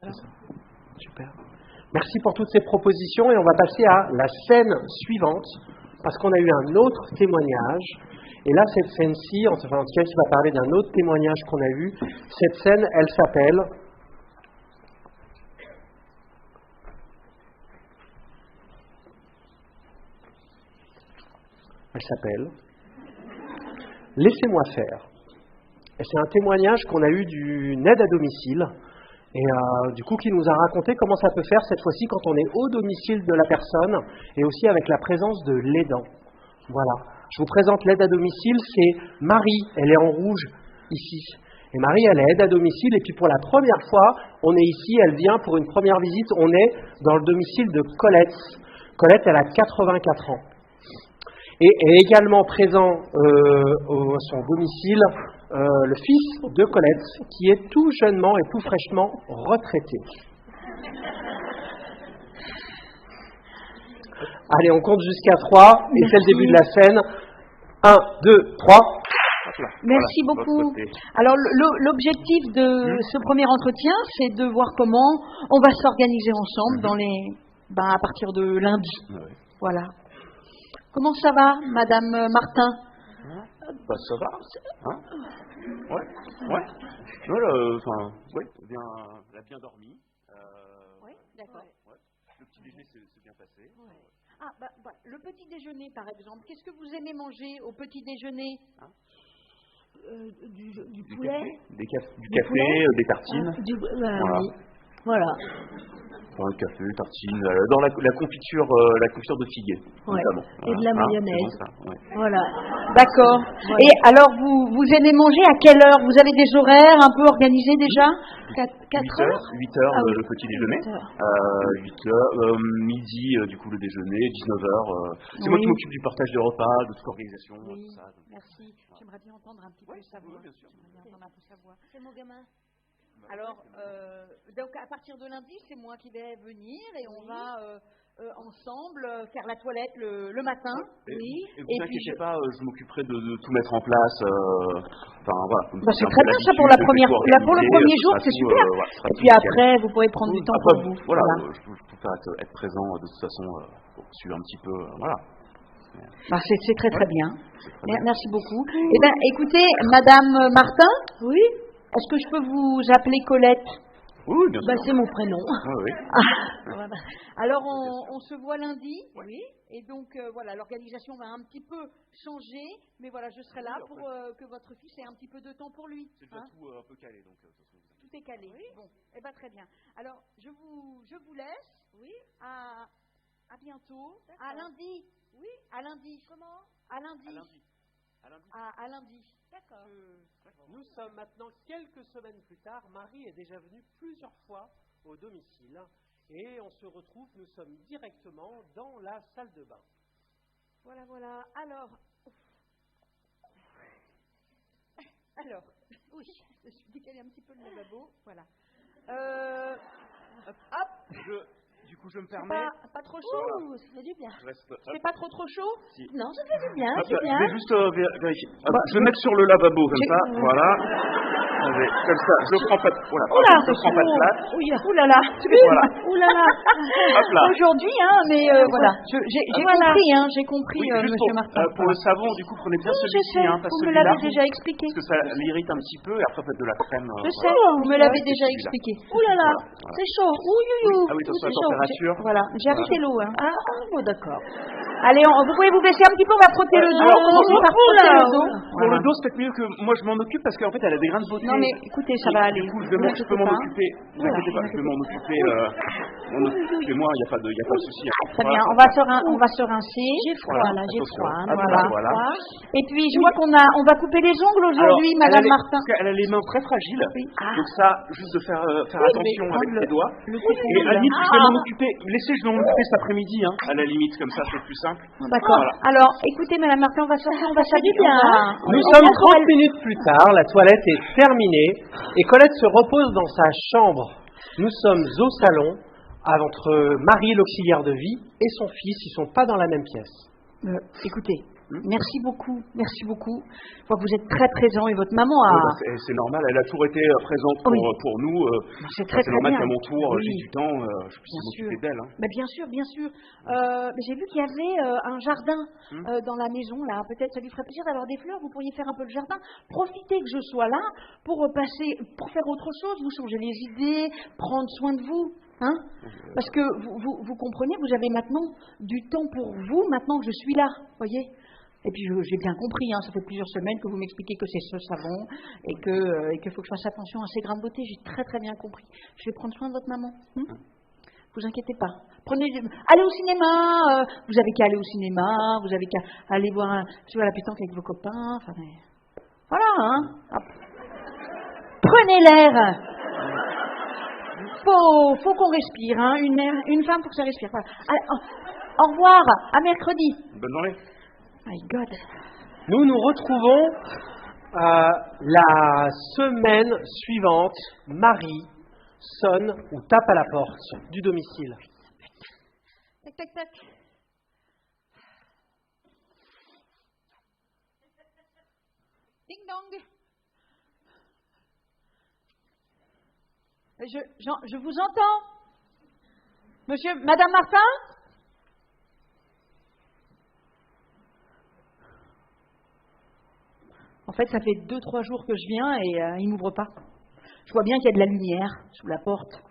C'est ça. Super. Merci pour toutes ces propositions et on va passer à la scène suivante parce qu'on a eu un autre témoignage. Et là, cette scène-ci, enfin, en tout cas, qui va parler d'un autre témoignage qu'on a eu. Cette scène, elle s'appelle Laissez-moi faire. Et c'est un témoignage qu'on a eu d'une aide à domicile. Et du coup, qui nous a raconté comment ça peut faire cette fois-ci quand on est au domicile de la personne et aussi avec la présence de l'aidant. Voilà. Je vous présente l'aide à domicile, c'est Marie. Elle est en rouge ici. Et Marie, elle est aide à domicile. Et puis pour la première fois, on est ici, elle vient pour une première visite. On est dans le domicile de Colette. Colette, elle a 84 ans. Et est également présent à son domicile le fils de Colette, qui est tout jeunement et tout fraîchement retraité. Allez, on compte jusqu'à 3, et c'est le début de la scène. 1, 2, 3. Merci beaucoup. Alors, l'objectif de ce premier entretien, c'est de voir comment on va s'organiser ensemble à partir de lundi. Ouais. Voilà. Comment ça va, Madame Martin? Ça va. Hein? Ouais. Voilà, elle a bien dormi. Oui, d'accord. Ouais. Le petit déjeuner s'est bien passé. Ouais. Le petit déjeuner, par exemple. Qu'est-ce que vous aimez manger au petit déjeuner? Du poulet. Du café, des tartines. Voilà. Un café, tartines, dans la confiture de figuier, notamment. Et de la mayonnaise. Voilà. D'accord. Voilà. Et alors, vous aimez manger à quelle heure? Vous avez des horaires un peu organisés déjà? 4 heures 8 heures le petit déjeuner. 8 heures, midi, du coup, le déjeuner, 19 heures. C'est moi qui m'occupe du partage des repas, de toute l'organisation. Oui. Tout ça. Merci. J'aimerais bien entendre un petit peu sa voix. Bien sûr. C'est mon gamin. Alors, donc à partir de lundi, c'est moi qui vais venir et on va ensemble faire la toilette le matin. Et vous inquiétez pas, je m'occuperai de tout mettre en place. Voilà. C'est très bien ça pour le premier jour, c'est super. Et puis après, vous pourrez prendre du temps pour vous. Voilà. Je préfère être présent de toute façon pour suivre un petit peu. Voilà. C'est très très bien. Merci beaucoup. Eh bien, écoutez, Madame Martin. Oui. Est-ce que je peux vous appeler Colette? Oui, bien sûr. C'est mon prénom. Oui. Voilà. Alors, on se voit lundi. Oui. Et donc, voilà, l'organisation va un petit peu changer. Mais voilà, je serai là pour que votre fils ait un petit peu de temps pour lui. C'est déjà tout un peu calé. Donc, tout est calé. Oui. Bon, eh bien, très bien. Alors, je vous laisse. Oui. À bientôt. D'accord. À lundi. Oui. À lundi. Comment? À lundi. À lundi. D'accord. Nous sommes maintenant quelques semaines plus tard. Marie est déjà venue plusieurs fois au domicile et on se retrouve, nous sommes directement dans la salle de bain. Voilà. Alors, oui, je suis décalé un petit peu le lavabo. Voilà. Hop. Du coup, je me permets. Pas trop chaud. Ça fait du bien. C'est pas trop chaud? Si. Non, ça fait du bien. Je vais juste vérifier. Je vais mettre sur le lavabo comme ça. Voilà. Comme ça, je prends pas de place. Ouh là là. Hop là. Aujourd'hui, mais voilà. J'ai compris, Oui, juste Monsieur Martin. pour le savon, du coup, prenez bien celui-ci. Parce vous que me l'avez déjà expliqué. Parce que ça l'irrite un petit peu et après, faites de la crème. Je sais, vous me l'avez déjà expliqué. Ouh là là, c'est chaud. Ah oui, attention à la température. Voilà, j'ai arrêté l'eau. Bon, d'accord. Allez, vous pouvez vous baisser un petit peu, on va frotter le dos. Commencez par frotter le dos. Pour le dos, c'est peut-être mieux que moi je m'en occupe parce qu'en fait elle a des grains de beauté. Non mais écoutez, ça va aller. Du coup, je peux m'en occuper. Ne vous inquiétez pas, je vais m'en occuper. Occupez-moi, il n'y a pas de souci. Très bien, on va se rincer. J'ai froid là, j'ai froid. Voilà. Et puis je vois qu'on va couper les ongles aujourd'hui, Madame Martin. Elle a les mains très fragiles. Oui. Donc ça, juste de faire attention avec les doigts. Et à la limite, je vais m'en occuper. Je vais m'en occuper cet après-midi. À la limite, comme ça, c'est plus simple. D'accord. Voilà. Alors, écoutez, Madame Martin, on va s'habiller bien. Nous sommes 30 minutes plus tard, la toilette est terminée et Colette se repose dans sa chambre. Nous sommes au salon entre Marie, l'auxiliaire de vie, et son fils. Ils ne sont pas dans la même pièce. Écoutez, Merci beaucoup, merci beaucoup. Je vois que vous êtes très présent et votre maman a... C'est normal, elle a toujours été présente pour nous. C'est très normal bien. qu'à mon tour, j'ai du temps, je puisse m'occuper d'elle. Mais bien sûr, bien sûr. Mais j'ai vu qu'il y avait un jardin dans la maison, là. Peut-être ça lui ferait plaisir d'avoir des fleurs. Vous pourriez faire un peu le jardin. Profitez que je sois là pour faire autre chose. Vous changer les idées, prendre soin de vous. Hein? Parce que vous comprenez, vous avez maintenant du temps pour vous, maintenant que je suis là. Voyez? Et puis j'ai bien compris, ça fait plusieurs semaines que vous m'expliquez que c'est ce savon et qu'il faut que je fasse attention à ces grains de beauté. J'ai très très bien compris. Je vais prendre soin de votre maman. Vous inquiétez pas. Allez au cinéma. Vous avez qu'à aller au cinéma. Vous avez qu'à aller voir jouer à la pétanque avec vos copains. Enfin, voilà. Hop. Prenez l'air. Faut qu'on respire. Une femme, faut que ça respire. Voilà. Allez, au revoir. À mercredi. Bonne journée. My God. Nous nous retrouvons la semaine suivante. Marie sonne ou tape à la porte du domicile. Tac, tac, tac. Ding dong. Je vous entends. Madame Martin? En fait, ça fait 2-3 jours que je viens et il m'ouvre pas. Je vois bien qu'il y a de la lumière sous la porte.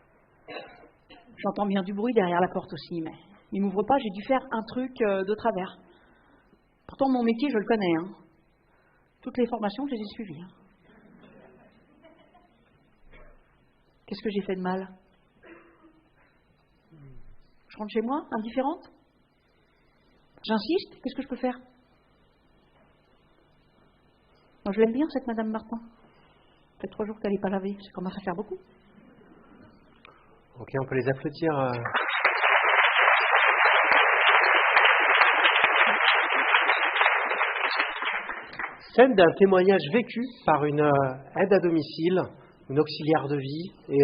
J'entends bien du bruit derrière la porte aussi, mais il m'ouvre pas. J'ai dû faire un truc de travers. Pourtant, mon métier, je le connais. Toutes les formations, je les ai suivies. Qu'est-ce que j'ai fait de mal? Je rentre chez moi, indifférente? J'insiste? Qu'est-ce que je peux faire? Moi, je l'aime bien, cette Madame Martin. Ça fait 3 jours qu'elle n'est pas lavée. Ça commence à faire beaucoup. Ok, on peut les applaudir. Scène d'un témoignage vécu par une aide à domicile, une auxiliaire de vie et